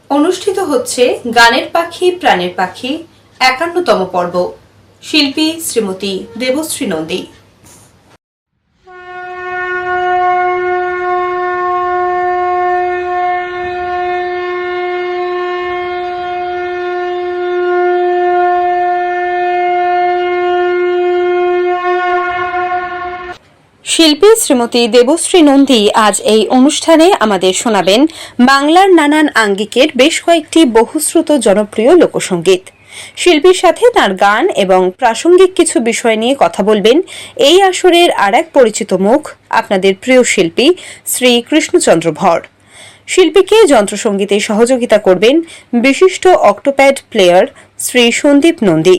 অনুষ্ঠিত হচ্ছে গানের পাখি প্রাণের পাখি ৫১তম পর্ব। শিল্পী শ্রীমতী দেবশ্রী নন্দী। শিল্পী শ্রীমতী দেবশ্রী নন্দী আজ এই অনুষ্ঠানে আমাদের শোনাবেন বাংলার নানান আঙ্গিকের বেশ কয়েকটি বহুশ্রুত জনপ্রিয় লোকসঙ্গীত। শিল্পীর সাথে তার গান এবং প্রাসঙ্গিক কিছু বিষয় নিয়ে কথা বলবেন এই আসরের আর এক পরিচিত মুখ, আপনাদের প্রিয় শিল্পী শ্রী কৃষ্ণচন্দ্র ভর। শিল্পীকে যন্ত্রসঙ্গীতে সহযোগিতা করবেন বিশিষ্ট অক্টোপ্যাড প্লেয়ার শ্রী সন্দীপ নন্দী।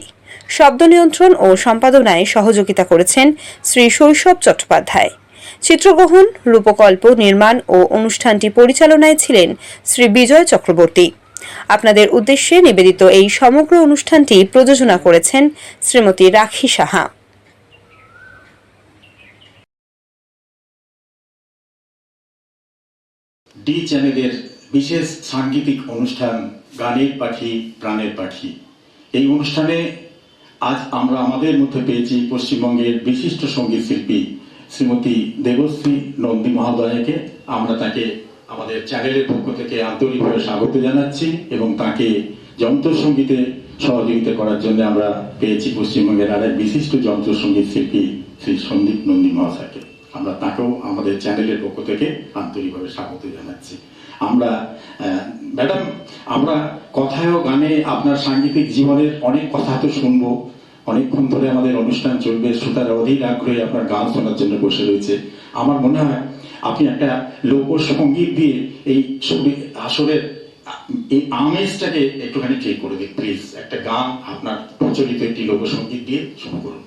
শব্দ নিয়ন্ত্রণ ও সম্পাদনায় সহযোগিতা করেছেন শ্রী শৈশব চট্টোপাধ্যায়। চিত্রগ্রহণ, রূপকল্প, নির্মাণ ও অনুষ্ঠানটি পরিচালনায় ছিলেন শ্রী বিজয় চক্রবর্তী। আপনাদের উদ্দেশ্যে নিবেদিত এই সমগ্র অনুষ্ঠানটি প্রযোজনা করেছেন শ্রীমতী রাখি সাহা। ডি চ্যানেলের বিশেষ সাংগীতিক অনুষ্ঠান গানের পাখি প্রাণের পাখি। এই অনুষ্ঠানে আজ আমরা আমাদের মধ্যে পেয়েছি পশ্চিমবঙ্গের বিশিষ্ট সঙ্গীত শিল্পী শ্রীমতী দেবশ্রী নন্দী মহোদয়াকে। আমরা তাকে আমাদের চ্যানেলের পক্ষ থেকে আন্তরিকভাবে স্বাগত জানাচ্ছি এবং তাকে যন্ত্রসঙ্গীতে সহযোগিতা করার জন্য আমরা পেয়েছি পশ্চিমবঙ্গের আর এক বিশিষ্ট যন্ত্রসঙ্গীত শিল্পী শ্রী সন্দীপ নন্দী মহাশয়কে। আমরা তাকেও আমাদের চ্যানেলের পক্ষ থেকে আন্তরিকভাবে স্বাগত জানাচ্ছি। আমরা ম্যাডাম, আমরা কথায় ও গানে আপনার সাংগীতিক জীবনের অনেক কথা তো শুনবো, অনেকক্ষণ ধরে আমাদের অনুষ্ঠান চলবে, শ্রোতারা অধীর আগ্রহে আপনার গান শোনার জন্য বসে রয়েছে। আমার মনে হয় আপনি একটা লোকসঙ্গীত দিয়ে এই আসরের এই আমেজটাকে একটুখানি ঠিক করে দিন প্লিজ। একটা গান আপনার প্রচলিত একটি লোকসঙ্গীত দিয়ে শুরু করুন।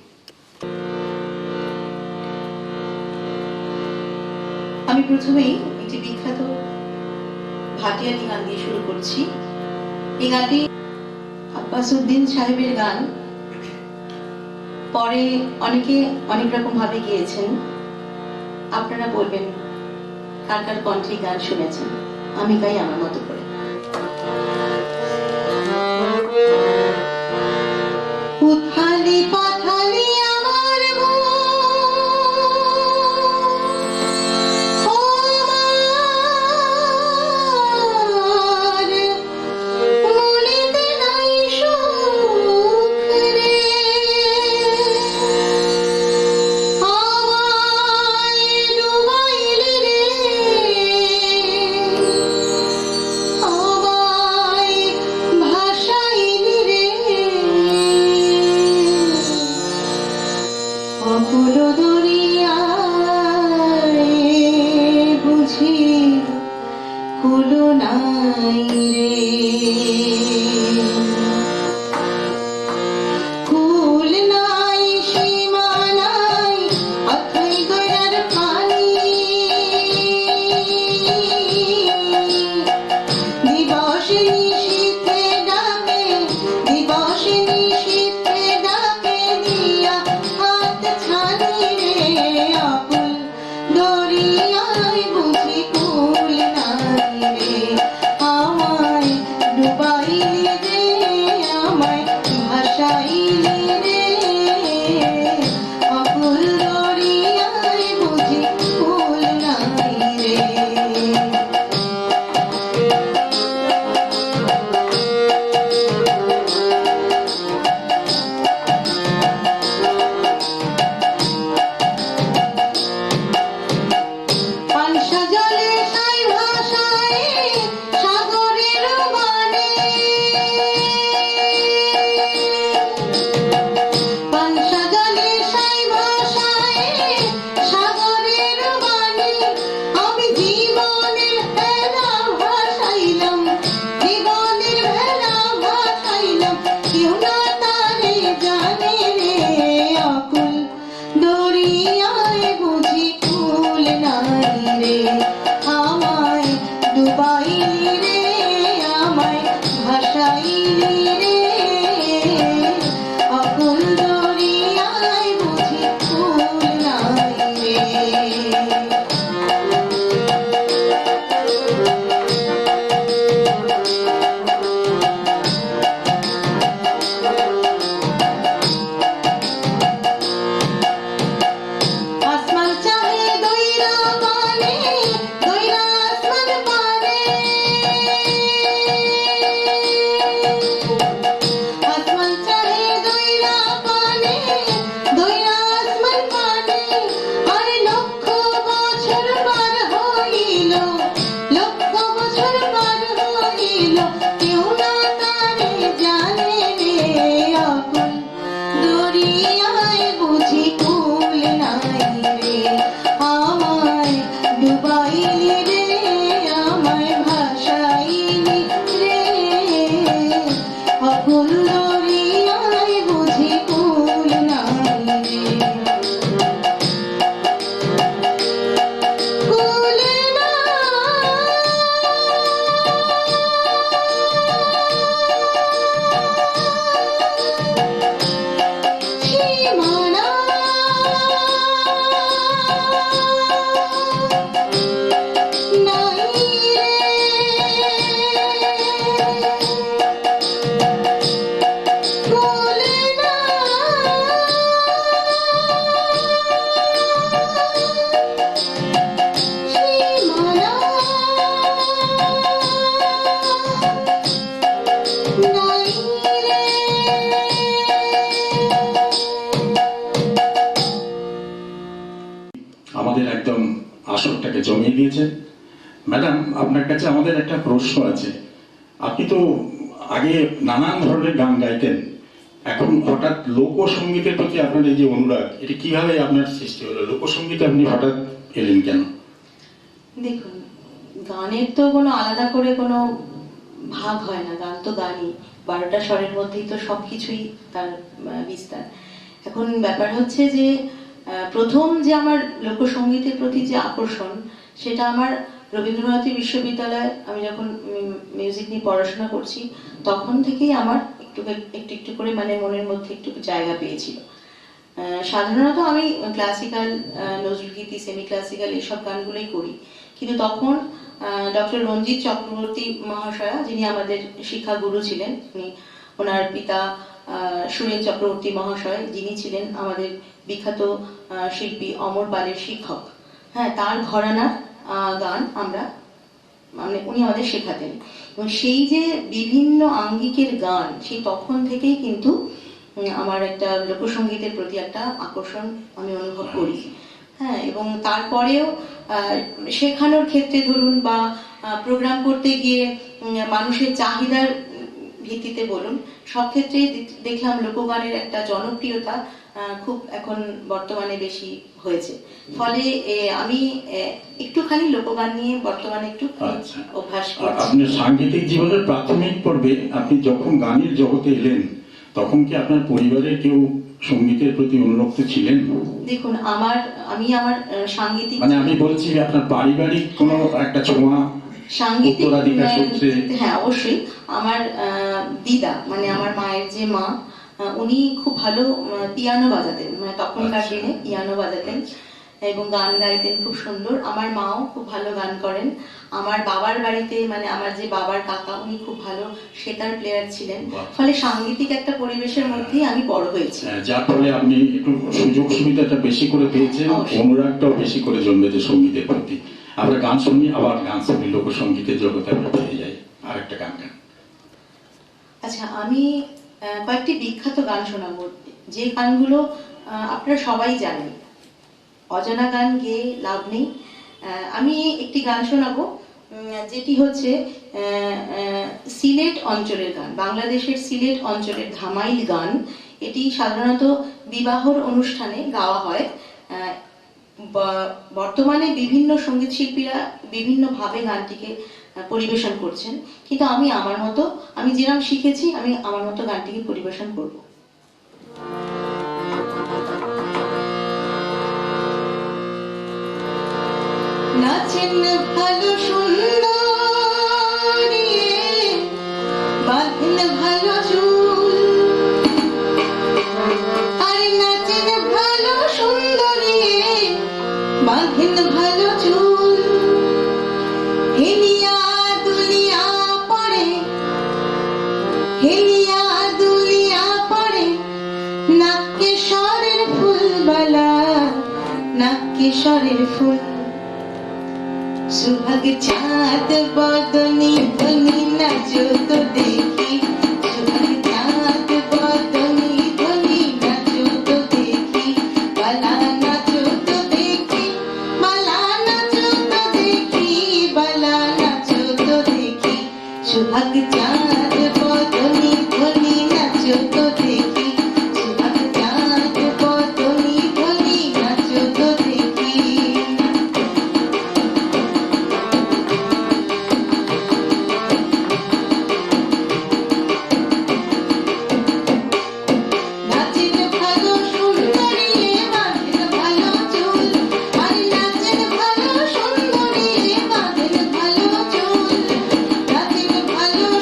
আমি প্রথমেই একটি বিখ্যাত ভাটিয়ালি গান দিয়ে শুরু করছি। এই গানটি আব্বাসউদ্দিন সাহেবের গান, পরে অনেকে অনেক রকম ভাবে গেয়েছেন। আপনারা বলবেন কার কার কণ্ঠে গান শুনেছেন। আমি গাই আমার মতো করে। উথালি পাথালি আমার ডুবাইলি রে দিয়েছেন। ম্যাডাম, আপনার কাছে আমাদের একটা প্রশ্ন আছে। আপনি তো আগে নানান ধরনের গান গাইতেন, এখন হঠাৎ লোকসঙ্গীতের প্রতি আপনার এই যে অনুরাগ, এটা কিভাবে আপনার সৃষ্টি হলো? লোকসঙ্গীতে আপনি হঠাৎ এলেন কেন? দেখুন, গানের তো কোনো আলাদা করে কোনো ভাগ হয় না, গান তো গানই, 12টা স্বরের মধ্যেই তো সবকিছুই তার বিস্তার। এখন ব্যাপার হচ্ছে যে প্রথম যে আমার লোকসঙ্গীতের প্রতি যে আকর্ষণ, সেটা আমার রবীন্দ্রভারতী বিশ্ববিদ্যালয়ে আমি যখন মিউজিক নিয়ে পড়াশোনা করছি তখন থেকেই আমার একটু একটু একটু করে মানে মনের মধ্যে একটু জায়গা পেয়েছিল। সাধারণত আমি ক্লাসিক্যাল, নজরুলগীতি, সেমি ক্লাসিক্যাল এইসব গানগুলোই করি, কিন্তু তখন ডক্টর রঞ্জিত চক্রবর্তী মহাশয়া, যিনি আমাদের শিক্ষাগুরু ছিলেন, ওনার পিতা সুরেন চক্রবর্তী মহাশয়, যিনি ছিলেন আমাদের বিখ্যাত শিল্পী অমর পালের শিক্ষক, হ্যাঁ, তার ঘরানার গান আমরা মানে উনি আমাদের শেখাতেন। এবং সেই যে বিভিন্ন আঙ্গিকের গান, সেই তখন থেকেই কিন্তু আমার একটা লোকসঙ্গীতের প্রতি একটা আকর্ষণ আমি অনুভব করি। হ্যাঁ, এবং তারপরেও শেখানোর ক্ষেত্রে ধরুন বা প্রোগ্রাম করতে গিয়ে মানুষের চাহিদার ভিত্তিতে বলুন, সব ক্ষেত্রেই দেখলাম লোকগানের একটা জনপ্রিয়তা খুব এখন বর্তমানে বেশি হয়েছে। ফলে আমি একটুখানি লোকগান নিয়ে বর্তমানে একটু অভ্যাস করছি। আপনি সাংগীতিক জীবনের প্রাথমিক পর্বে আপনি যখন গানের জগতে এলেন, তখন কি আপনার পরিবারের কেউ সঙ্গীতের প্রতি অনুরক্ত ছিলেন? দেখুন, আমি আমার সাংগীতিক মানে আমি বলছি আপনার পারিবারিক কোনো একটা ছোঁয়া সাংগীতিক, হ্যাঁ অবশ্যই। আমার দিদা, মানে আমার মায়ের যে মা, উনি খুব ভালো পিয়ানো বাজাতেন, মানে তখনকার দিনে পিয়ানো বাজাতেন এবং গান গাইতেন খুব সুন্দর। আমার মাও খুব ভালো গান করেন। আমার বাবার বাড়িতে, মানে আমার যে বাবার কাকা, উনি খুব ভালো সেতার প্লেয়ার ছিলেন। ফলে সাংগীতিক একটা পরিবেশের মধ্যেই আমি বড় হয়েছি, যার ফলে আপনি একটু সুযোগ সুবিধাটা বেশি করে পেয়েছেন, অনুরাগটাও বেশি করে জন্মেছে সঙ্গীতের প্রতি। আমরা গান শুনি, আবার গান শুনি, লোকসঙ্গীতের জগতে আমরা পেয়ে যাই। আরেকটা গান গান। আচ্ছা, আমি কয়েকটি বিখ্যাত গান শোনাবো, যে গানগুলো আপনারা সবাই জানেন। অজানা গান গেয়ে লাভ নেই। আমি একটি গান শোনাবো যেটি হচ্ছে সিলেট অঞ্চলের গান, বাংলাদেশের সিলেট অঞ্চলের ধামাইল গান। এটি সাধারণত বিবাহর অনুষ্ঠানে গাওয়া হয়। বর্তমানে বিভিন্ন সঙ্গীত শিল্পীরা বিভিন্নভাবে গানটিকে পরিবেশন করছেন, কিন্তু আমি যেরকম শিখেছি, আমি আমার মতো গানটিকে পরিবেশন করব। নাচেন ভালো সুন্দরী, বাঁধেন ভালো চুল, আর নাচেন ভালো সুন্দরী, বাঁধেন ভালো চুল। হেলিয়া দুলিয়া পড়ে, হেলিয়া দুলিয়া পড়ে, নাকেশ্বরের ফুলবালা, নাকেশ্বরের ফুল। সুহাগ চাঁদ বদনি ধনি নাচো তো দেখি, সুহাগ চাঁদ বদনি ধনি নাচো তো দেখি, বালা নাচো তো দেখি, বালা নাচো তো দেখি, বালা নাচো তো দেখি। সুহাগ চাঁদ বদনি ধনি নাচো তো দেখি, সুহাগ চাঁদ বদনি ধনি নাচো তো দেখি।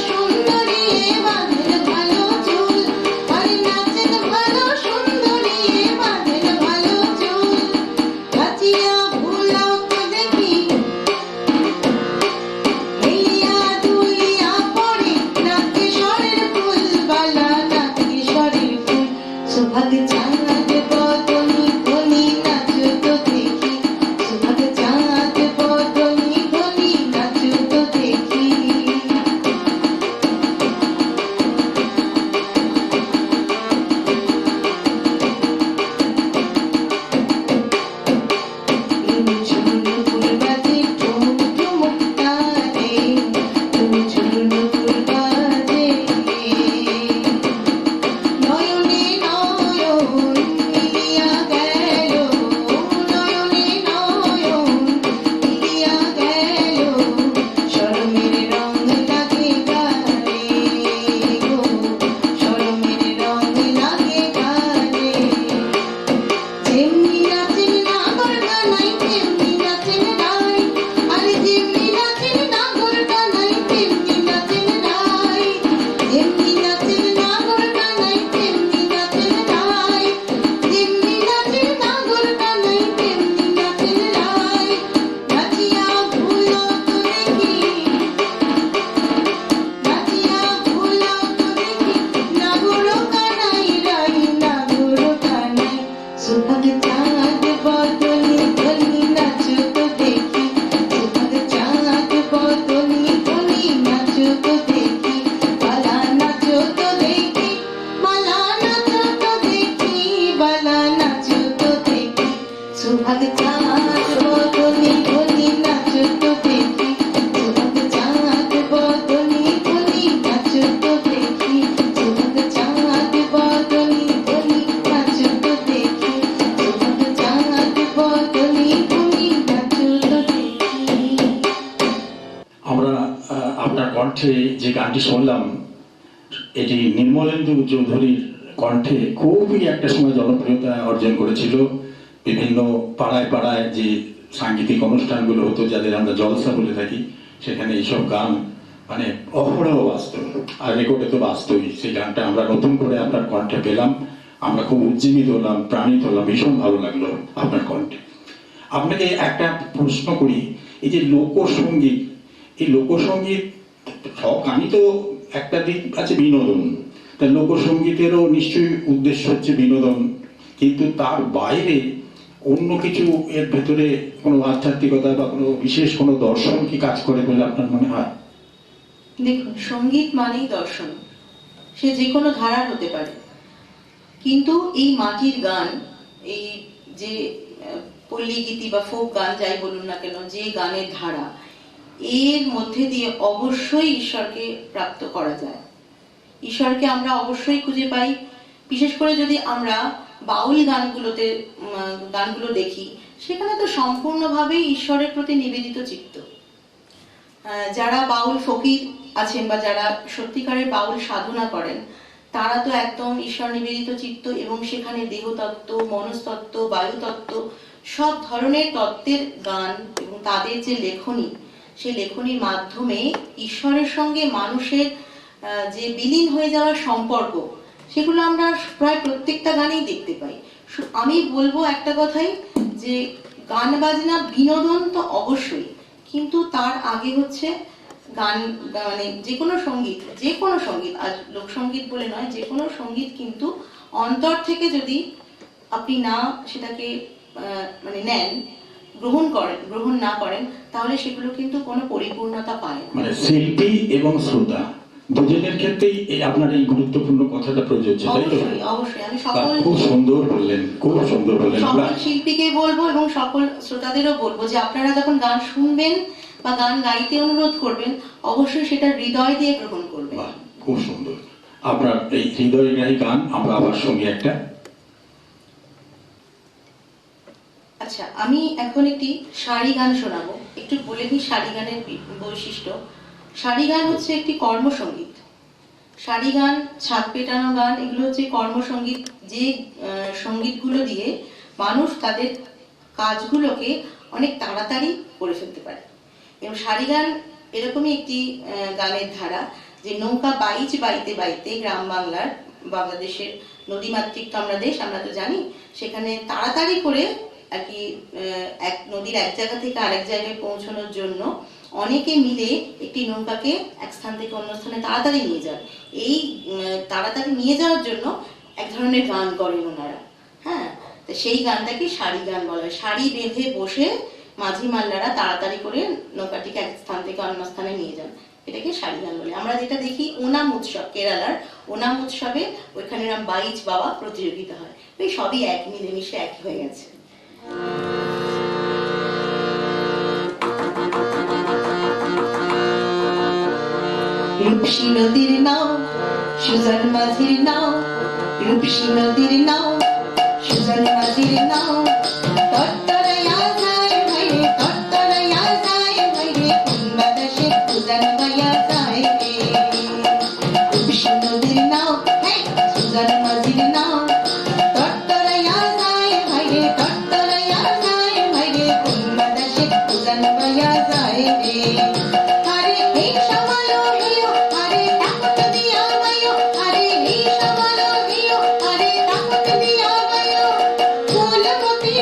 সুন্দরী দেখি বালা নাচো তো দেখি বালা নাচো তো দেখি বালা নাচো তো দেখি সুভাগ চাঁদ বদনি বনি নাচো তো দেখি সুভাগ চাঁদ বদনি বনি নাচো তো দেখি সুভাগ চাঁদ বদনি বনি নাচো তো দেখি সুভাগ চাঁদ বদনি বনি নাচো তো দেখি। আমরা আপনার কণ্ঠে যে গানটি শুনলাম, এটি নির্মলেন্দু চৌধুরীর কণ্ঠে খুবই একটা সময় জনপ্রিয়তা অর্জন করেছিল। বিভিন্ন পাড়ায় পাড়ায় যে সাংগীতিক অনুষ্ঠানগুলো হতো, যাদের আমরা জলসা বলে থাকি, সেখানে এইসব গান মানে অহরহ বাজত, আর রেকর্ডে তো বাস্তবই। সেই গানটা আমরা নতুন করে আপনার কণ্ঠে পেলাম, আমরা খুব উজ্জীবিত হলাম, প্রাণিত হলাম, ভীষণ ভালো লাগলো আপনার কণ্ঠে। আপনাকে একটা প্রশ্ন করি, এই যে লোকসঙ্গীত, এই লোকসঙ্গীত সব গানই তো একটা দিক আছে বিনোদন, তা লোকসঙ্গীতেরও নিশ্চয়ই উদ্দেশ্য হচ্ছে বিনোদন, কিন্তু তার বাইরে অন্য কিছু এর ভেতরে কোনো আধ্যাত্মিকতা বা কোনো বিশেষ কোনো দর্শন কি কাজ করে বলে আপনার মনে হয়? দেখুন, সঙ্গীত মানেই দর্শন, সে যে কোনো ধারার হতে পারে, কিন্তু এই মাটির গান, এই যে পল্লী গীতি বা ফোক গান যাই বলুন না কেন, যে গানের ধারা, এর মধ্যে দিয়ে অবশ্যই ঈশ্বরকে প্রাপ্ত করা যায়। ঈশ্বরকে আমরা অবশ্যই খুঁজে পাই। বিশেষ করে যদি আমরা বাউল গানগুলো দেখি, সেখানে তো সম্পূর্ণভাবেই ঈশ্বরের প্রতি নিবেদিত চিত্ত। যারা বাউল ফকির আছেন বা যারা সত্যিকারের বাউল সাধনা করেন, তারা তো একদম ঈশ্বর নিবেদিত চিত্ত, এবং সেখানে দেহতত্ত্ব, মনস্তত্ত্ব, বায়ুতত্ত্ব, সব ধরনের তত্ত্বের গান, এবং তাদের যে লেখনী, সেই লেখনীর মাধ্যমে ঈশ্বরের সঙ্গে মানুষের যে বিলীন হয়ে যাওয়ার সম্পর্ক, সেগুলো আমরা প্রায় প্রত্যেকটা গানেই দেখতে পাই। আমি বলবো একটা কথাই, যে গান বাজনা বিনোদন তো অবশ্যই, কিন্তু তার আগে হচ্ছে গান, মানে যে কোনো সঙ্গীত, আজ লোকসঙ্গীত বলে নয়, যে কোনো সঙ্গীত কিন্তু অন্তর থেকে যদি আপনি না সেটাকে মানে নেন, গ্রহণ না করেন, তাহলে সেগুলো কিন্তু কোনো পরিপূর্ণতা পায় না। মানে শিল্পী এবং শ্রোতা দুজনের ক্ষেত্রেই আপনার এই গুরুত্বপূর্ণ কথাটা প্রযোজ্য, তাই তো? অবশ্যই আমি খুব সুন্দর বললেন। সকল শিল্পীকে বলবো এবং সকল শ্রোতাদেরও বলবো, যে আপনারা যখন গান শুনবেন বা গান গাইতে অনুরোধ করবেন, অবশ্যই সেটা হৃদয় দিয়ে গ্রহণ করবেন। খুব সুন্দর। আপনার এই হৃদয়গ্রাহী গান আমরা আবার শুনি একটা। আচ্ছা, আমি এখন একটি সারি গান শোনাবো। একটু বলে দিই সারি গানের বৈশিষ্ট্য। সারি গান হচ্ছে একটি কর্মসঙ্গীত। সারি গান, ছাদ পেটানো গান, এগুলো হচ্ছে কর্মসঙ্গীত, যে সঙ্গীতগুলো দিয়ে মানুষ তাদের কাজগুলোকে অনেক তাড়াতাড়ি করে ফেলতে পারে। এবং সারি গান এরকমই একটি গানের ধারা, যে নৌকা বাইচ বাইতে বাইতে গ্রাম বাংলার, বাংলাদেশের নদীমাতৃক তো আমরা দেশ, আমরা তো জানি, সেখানে তাড়াতাড়ি করে আর কি এক নদীর এক জায়গা থেকে আরেক জায়গায় পৌঁছানোর জন্য অনেকে মিলে একটি নৌকাকে এক স্থান থেকে অন্য স্থানে তাড়াতাড়ি নিয়ে যায়। এই তাড়াতাড়ি নিয়ে যাওয়ার জন্য এক ধরনের গান করেন ওনারা। হ্যাঁ, তো সেই গানটাকে সারি গান বলা হয়। সারি বেঁধে বসে মাঝি মাল্লারা তাড়াতাড়ি করে নৌকাটিকে এক স্থান থেকে অন্য স্থানে নিয়ে যান, এটাকে সারি গান বলে। আমরা যেটা দেখি ওনাম উৎসব, কেরালার ওনাম উৎসবে ওইখানে বাইচ বাবা প্রতিযোগিতা হয়, ওই সবই এক, মিলেমিশে এক হয়ে গেছে। রূপসী নদীর নাও, সুজন মাঝির নাও, রূপসী নদীর নাও, সুজন মাঝির নাও, তত্তরায়া যায় ভাইরে, তত্তরায়া যায় ভাইরে, কোন বাতাসে সুজন বায়া যায় রে। রূপসী নদীর নাও, সুজন মাঝির নাও, তত্তরায়া যায় ভাইরে, তত্তরায়া যায় ভাইরে, কোন বাতাসে সুজন বায়া যায় রে। ফুলমতি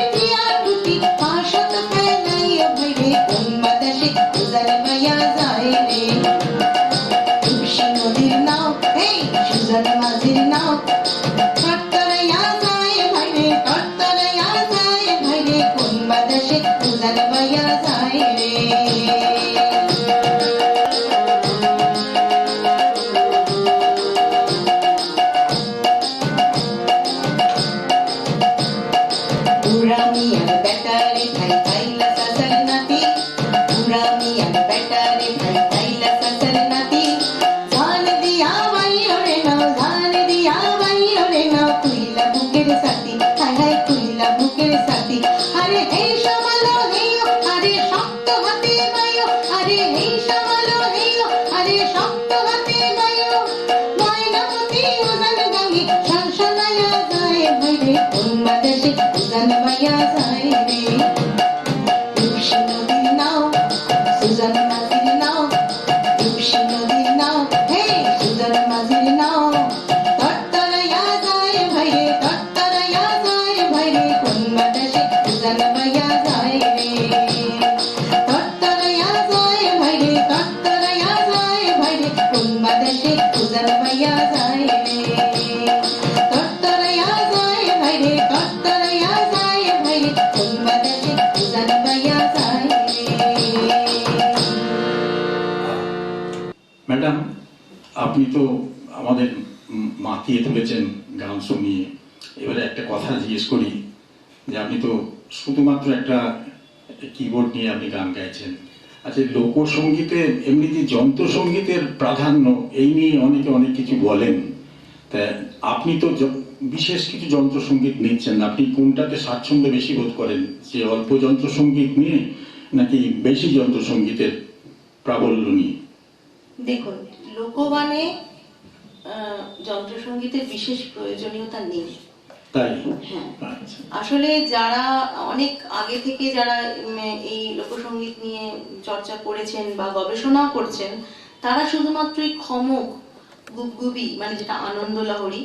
বাতাসে উজান পাইয়া যায় রে তরতরাইয়া যায় ভাই রে তরতরাইয়া যায় ভাই রে কোন বাতাসে উজান পাইয়া যায় রে। ম্যাডাম, আপনি তো আমাদের মাতিয়ে তুলেছেন গান শুনিয়ে। এবারে একটা কথা জিজ্ঞেস করি যে আপনি তো শুধুমাত্র একটা কিবোর্ড নিয়ে আপনি গান গাইছেন। আচ্ছা, লোকসঙ্গীতে এমনিতে যন্ত্রসঙ্গীতের প্রাধান্য এই নিয়ে অনেকে অনেক কিছু বলেন, তা আপনি তো বিশেষ কিছু যন্ত্রসঙ্গীত নিচ্ছেন না, আপনি কোনটাতে স্বাচ্ছন্দ্য বেশি বোধ করেন, যে অল্প যন্ত্রসঙ্গীত নিয়ে নাকি বেশি যন্ত্রসঙ্গীতের প্রাবল্য নিয়ে? দেখুন, লোকগানে যন্ত্রসঙ্গীতের বিশেষ প্রয়োজনীয়তা নেই। তাই? হ্যাঁ, আচ্ছা। আসলে যারা অনেক আগে থেকে যারা এই লোকসঙ্গীত নিয়ে চর্চা করেছেন বা গবেষণাও করছেন, তারা শুধুমাত্র এই খমক, গুবগুবি মানে যেটা আনন্দ লহরী,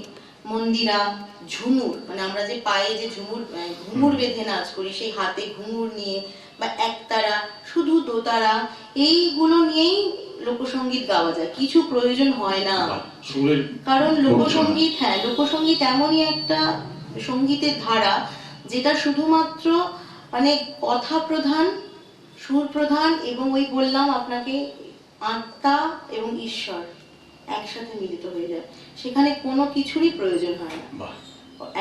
মন্দিরা, ঝুমুর মানে আমরা যে পায়ে যে ঘুঙুর বেঁধে নাচ করি, সেই হাতে ঘুঙুর নিয়ে, বা একতারা, শুধু দোতারা, এইগুলো নিয়েই লোকসঙ্গীত গাওয়া যায়, কিছু প্রয়োজন হয় না। কারণ লোকসঙ্গীত, হ্যাঁ, লোকসঙ্গীত এমনই একটা সঙ্গীতের ধারা যেটা শুধুমাত্র মানে কথা প্রধান, সুর প্রধান, এবং ওই বললাম আপনাকে আত্মা এবং ঈশ্বর একসাথে মিলিত হয়ে যায়, সেখানে কোনো কিছুরই প্রয়োজন হয় না।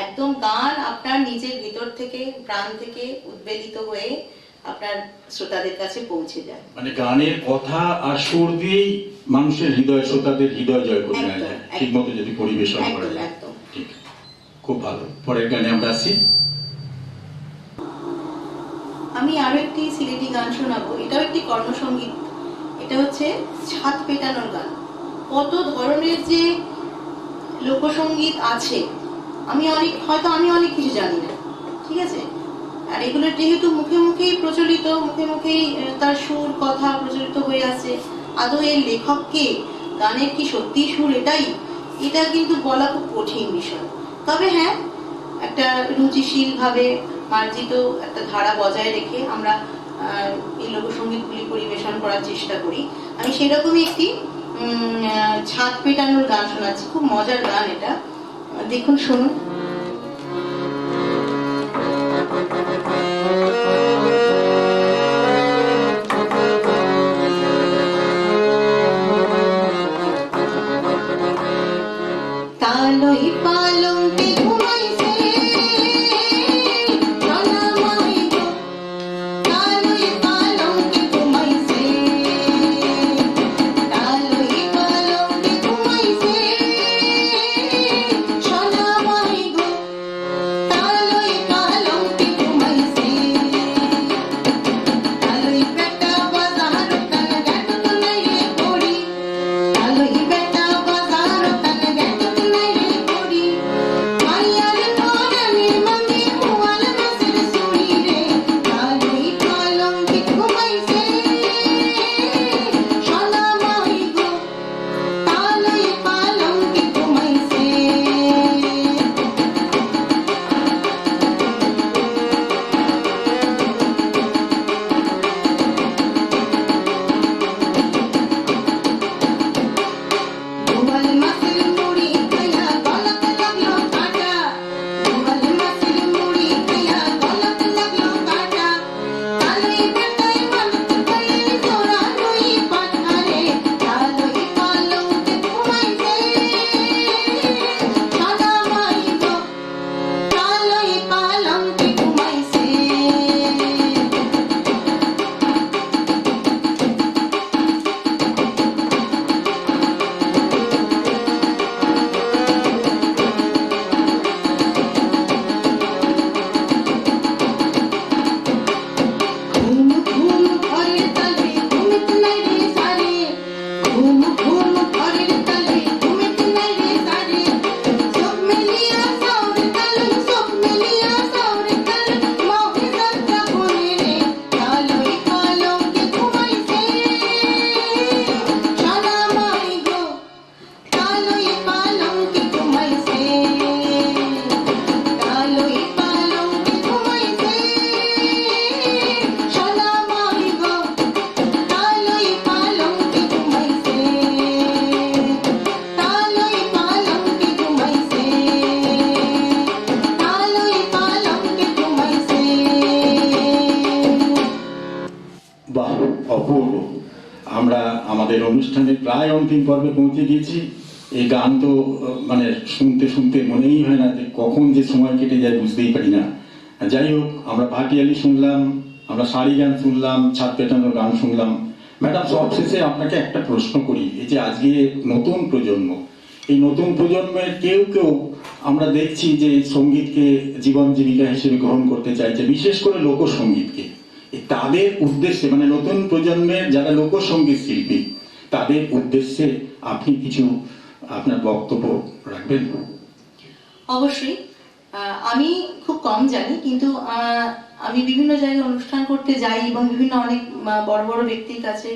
একদম গান আপনার নিজের ভিতর থেকে, প্রাণ থেকে উদ্বেলিত হয়ে আপনার শ্রোতাদের কাছে পৌঁছে যায়। মানে গানের কথা আর সুর দিয়েই মানুষের হৃদয়, শ্রোতাদের হৃদয় জয় করে নেওয়া যায়, ঠিক মতো যদি পরিবেশন করা যায়। একদম ঠিক, খুব ভালো। পরের গানে আমরা আসি। আমি আরো একটি সিলেটি গান শোনাবো, এটাও একটি কর্মসঙ্গীত। এটা হচ্ছে ছাদ পেটানোর গান। কত ধরনের যে লোকসঙ্গীত আছে, আমি অনেক কিছু জানি না, ঠিক আছে। আর এগুলো যেহেতু মুখে মুখেই প্রচলিত, মুখে মুখেই তার সুর কথা প্রচলিত হয়ে আছে, আদৌ এর লেখককে, গানের কি সত্যি সুর এটাই, এটা কিন্তু বলা খুব কঠিন বিষয়। তবে হ্যাঁ, একটা রুচিশীল ভাবে মার্জিত একটা ধারা বজায় রেখে আমরা এই লোকসঙ্গীতগুলি পরিবেশন করার চেষ্টা করি। আমি সেরকমই একটি ছাদ পেটানোর গান শোনাচ্ছি, খুব মজার গান এটা, দেখুন, শুনুন। তালই পালঙ্কে ঘুমাইছে সোনা মাই গো, তালই পালঙ্কে ঘুমাইছে, তালই পালঙ্কে ঘুমাইছে সোনা মাই গো, অনুষ্ঠানের প্রায় অন্তিম পর্বে পৌঁছে গিয়েছি। এই গান তো মানে শুনতে শুনতে মনেই হয় না যে কখন যে সময় কেটে যায় বুঝতেই পারি না। যাই হোক, আমরা ভাটিয়ালি শুনলাম, আমরা শাড়ি গান শুনলাম, ছাদ পেটানোর গান শুনলাম। ম্যাডাম, সবশেষে আপনাকে একটা প্রশ্ন করি, এই যে আজকে নতুন প্রজন্ম, এই নতুন প্রজন্মের কেউ কেউ আমরা দেখছি যে সঙ্গীতকে জীবন জীবিকা হিসেবে গ্রহণ করতে চাইছে, বিশেষ করে লোকসঙ্গীতকে। তাদের উদ্দেশ্যে, মানে নতুন প্রজন্মের যারা লোকসঙ্গীত শিল্পী, তাদের উদ্দেশ্যে আপনি কিছু আপনার বক্তব্য রাখবেন? অবশ্যই। আমি খুব কম জানি, কিন্তু আমি বিভিন্ন জায়গায় অনুষ্ঠান করতে যাই এবং বিভিন্ন অনেক বড় বড় ব্যক্তির কাছে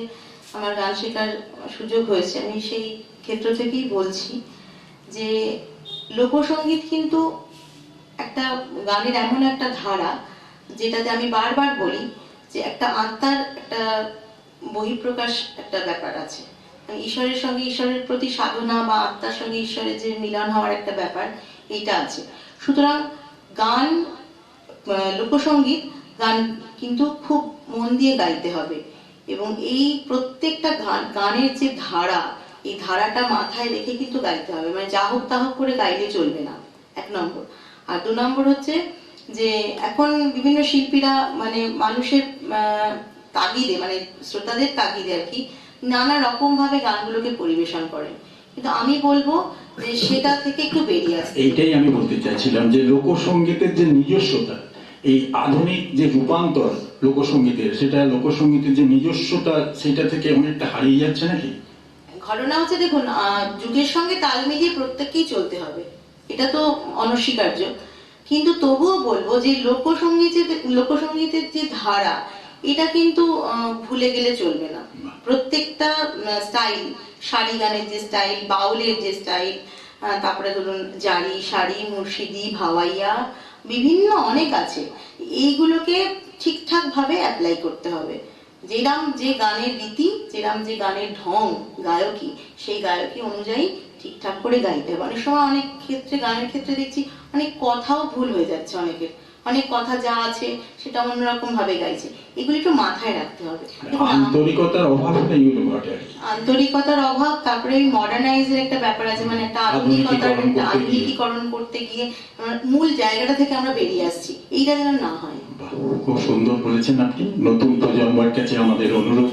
আমার গান শেখার সুযোগ হয়েছে। আমি সেই ক্ষেত্র থেকেই বলছি যে লোকসঙ্গীত কিন্তু একটা গানের এমন একটা ধারা, যেটাতে আমি বারবার বলি যে একটা আত্মার একটা বহিঃপ্রকাশ একটা ব্যাপার আছে। ঈশ্বরের সঙ্গে ঈশ্বরের প্রতি সাধনা বা আত্মার সঙ্গে ঈশ্বরের যে মিলন হওয়ার একটা ব্যাপার, এটা আছে। সুতরাং গান, লোকসঙ্গীত গান কিন্তু খুব মন দিয়ে গাইতে হবে, এবং এই প্রত্যেকটা গানের যে ধারা, এই ধারাটা মাথায় রেখে কিন্তু গাইতে হবে। মানে যা হোক তা হোক করে গাইলে চলবে না, 1 নম্বর। আর 2 নম্বর হচ্ছে যে এখন বিভিন্ন শিল্পীরা মানে মানুষের তাগিদে, মানে শ্রোতাদের তাগিদে আর কি, নানা রকম ভাবে গানগুলোকে পরিবেশন করেন, কিন্তু আমি বলবো যে সেটা থেকে একটু বেরিয়ে আসতে। এইটাই আমি বলতে চাইছিলাম যে লোকসঙ্গীতের যে নিজস্বতা, এই আধুনিক যে রূপান্তর লোকসঙ্গীতের, সেটা লোকসঙ্গীতের যে নিজস্বতা, সেটা থেকে অনেকটা হারিয়ে যাচ্ছে নাকি? ঘটনা হচ্ছে, দেখুন, যুগের সঙ্গে তাল মিলিয়ে প্রত্যেককেই চলতে হবে, এটা তো অনস্বীকার্য। কিন্তু তবুও বলবো যে লোকসঙ্গীতের যে ধারা, এটা কিন্তু ভুলে গেলে চলবে না। প্রত্যেকটা স্টাইল, শাড়ি গানের যে স্টাইল, বাউলের যে স্টাইল, তারপরে ধরুন জারি, শাড়ি, মুর্শিদি, ভাওয়াইয়া, বিভিন্ন অনেক আছে। এইগুলোকে ঠিকঠাক ভাবে অ্যাপ্লাই করতে হবে। যেরাম যে গানের রীতি, যেরাম যে গানের ঢং, গায়কী, সেই গায়কী অনুযায়ী ঠিকঠাক করে গাইতে হবে। অনেক সময় অনেক ক্ষেত্রে, গানের ক্ষেত্রে দেখছি অনেক কথাও ভুল হয়ে যাচ্ছে, অনেকের অনেক কথা যা আছে সেটা অন্যরকম ভাবে গাইছে। এগুলি একটু মাথায় রাখতে হবে। আন্তরিকতার অভাবটা এগুলো ঘটে, আন্তরিকতার অভাব, তারপরে মডার্নাইজের একটা ব্যাপার আছে, মানে একটা আধুনিকীকরণ করতে গিয়ে মূল জায়গাটা থেকে আমরা বেরিয়ে আসছি, এইটা যেন না হয়। খুব সুন্দর বলেছেন আপনি। নতুন প্রজন্মের কাছে আমাদের অনুরোধ,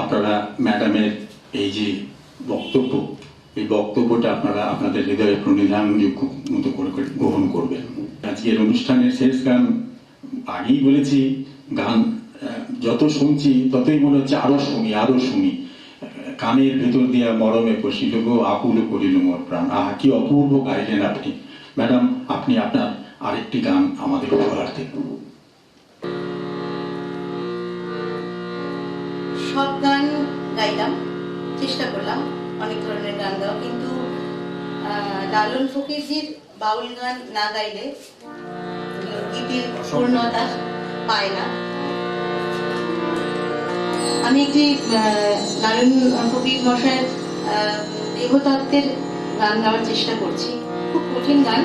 আপনারা ম্যাডামের এই যে বক্তব্য, এই বক্তব্যটা আপনারা আপনাদের হৃদয়ে প্রণিধানযোগ্য মতো করে গ্রহণ করবেন। আজকের অনুষ্ঠানের শেষ গান, আগেই বলেছি, গান যত শুনছি ততই মনে হচ্ছে আরো শুনি, আরো শুনি। কানের ভেতর দিয়া মরমে পশিল গো, আকুল করিল মোর প্রাণ। আহা, কি অপূর্ব গাইলেন আপনি। ম্যাডাম, আপনি আপনার আরেকটি গান আমাদের উপহার দেন। সব গান গাইলাম, চেষ্টা করলাম অনেক ধরনের গান গাওয়া, কিন্তু লালন ফকিরজির বাউল গান না গাইলে গীতির পূর্ণতা পায় না। আমি একটি লালন ফকির মশাইয়ের দেবতত্ত্বের গান গাওয়ার চেষ্টা করছি, খুব কঠিন গান।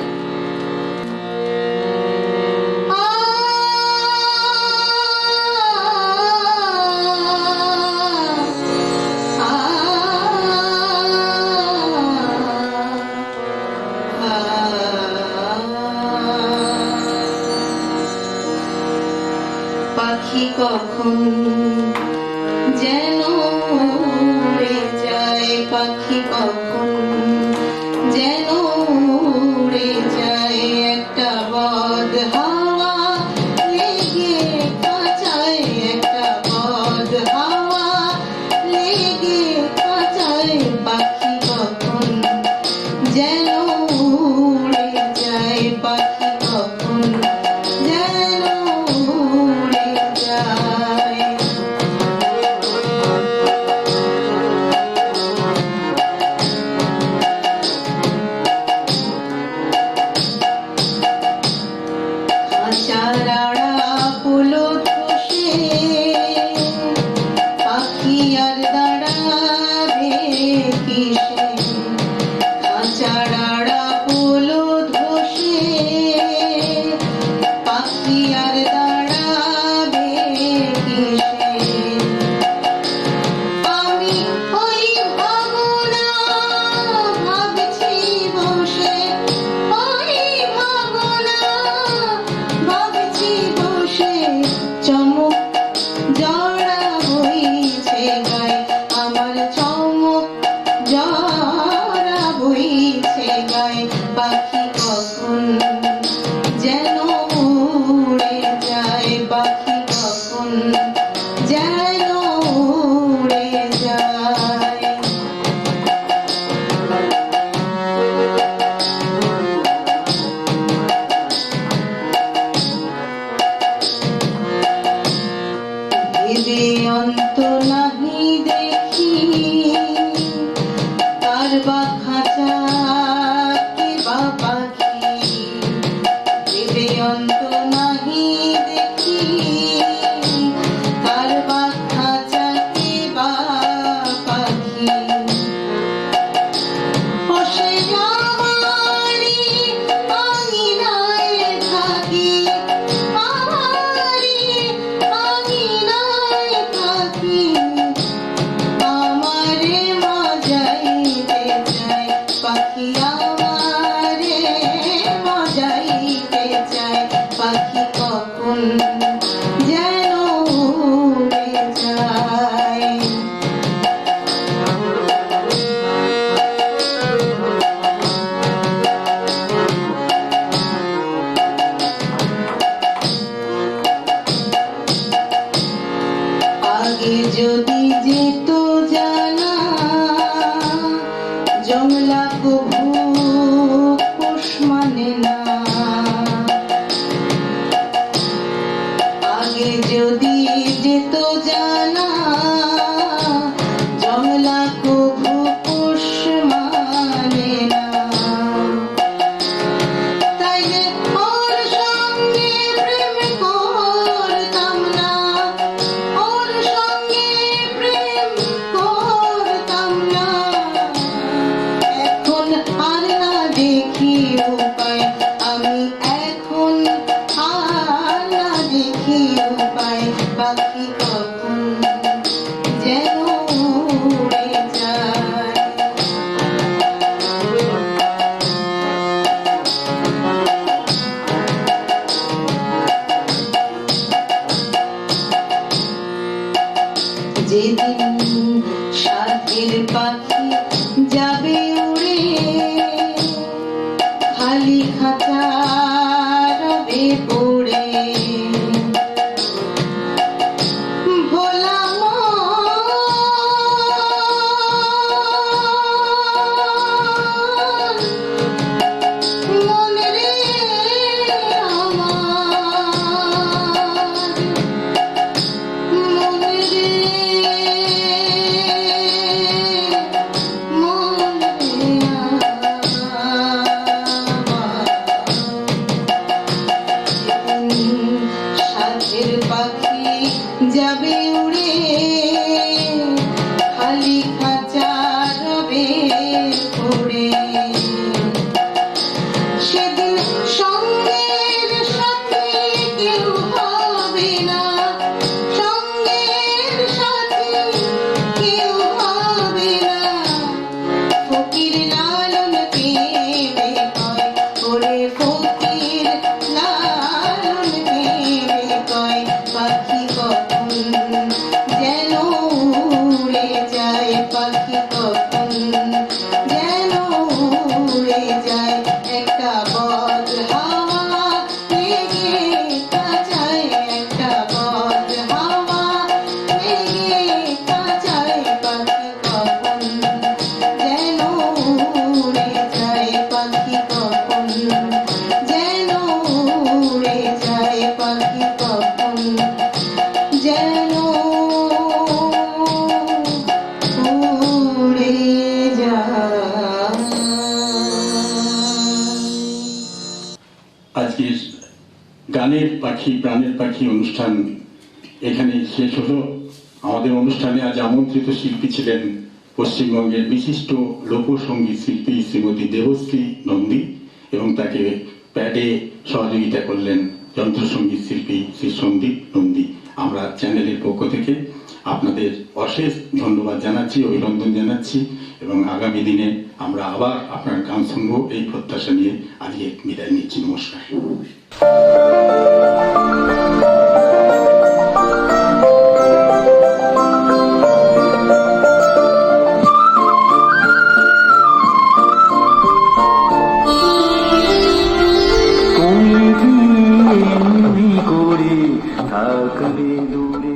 পাখি কখন যেন উড়ে যায়, পাখি কখন যেন উড়ে যায়, একটা বদ হাওয়া লেগে কাঁচায়, একটা বদ হাওয়া লেগে কাঁচায়, পাখি কখন যেন উড়ে যায়, পাখি কখন যেন উড়ে যায়। বা খাঁচা কি বা পাখি ভেবে অন্ত নাহি দেখি কার বা খাঁচা কি বা পাখি বসে আমারি আঙিনায় থাকি আমারি আঙিনায় থাকি আমারে মজাইতে চায় পাখি আমারে মজাইতে চায় পাখি কখন যেন উড়ে যায় আগে যদি যেত জানা জংলা কভু পোষ মানে না আগে যদি যেত জানা জংলা কভু পোষ মানে না তাইলে ওর সঙ্গে প্রেম করতাম না ওর সঙ্গে প্রেম করতাম না এখন আর না দেখি উপায় আমি এখন আর না দেখি উপায় পাখি কখন যেন উড়ে যায় যেদিন সাথের পাখি যাবে উড়ে খালি খাঁচা রবে পড়ে ভোলা মন রে আমার মন রে মন রে সাথের পাখি যাবে উড়ে খালি খাঁচা রবে পড়ে সেদিন সঙ্গের সাথে কেউ হবে না সঙ্গের সাথে কেউ হবে না ফকির লালন প্রেমে কয় ওরে ফকির লালন প্রেমে কয় পাখি কখন যেন উড়ে যায় পাখি কখন যেন উড়ে যায় একটা বদ হাওয়া লেগে কাঁচায় একটা বদ হাওয়া লেগে কাঁচায় পাখি কখন যেন উড়ে যায় পাখি কখন যেন উড়ে যায় পাখি কখন যেন উড়ে যায় আজকের গানের পাখি প্রাণের পাখি অনুষ্ঠান এখানে শেষ হলো। আমাদের অনুষ্ঠানে আজ আমন্ত্রিত শিল্পী ছিলেন পশ্চিমবঙ্গের বিশিষ্ট লোকসঙ্গীত শিল্পী শ্রীমতী দেবশ্রী নন্দী এবং তাকে প্যাডে সহযোগিতা করলেন যন্ত্রসঙ্গীত শিল্পী শ্রী সন্দীপ নন্দী। আমরা চ্যানেলের পক্ষ থেকে আপনাদের অশেষ ধন্যবাদ জানাচ্ছি, অভিনন্দন জানাচ্ছি এবং আগামী দিনে আমরা আবার আপনার গান শুনবো এই প্রত্যাশা নিয়ে আজকে বিদায় নিচ্ছি। নমস্কার। করে থাকবে দূরে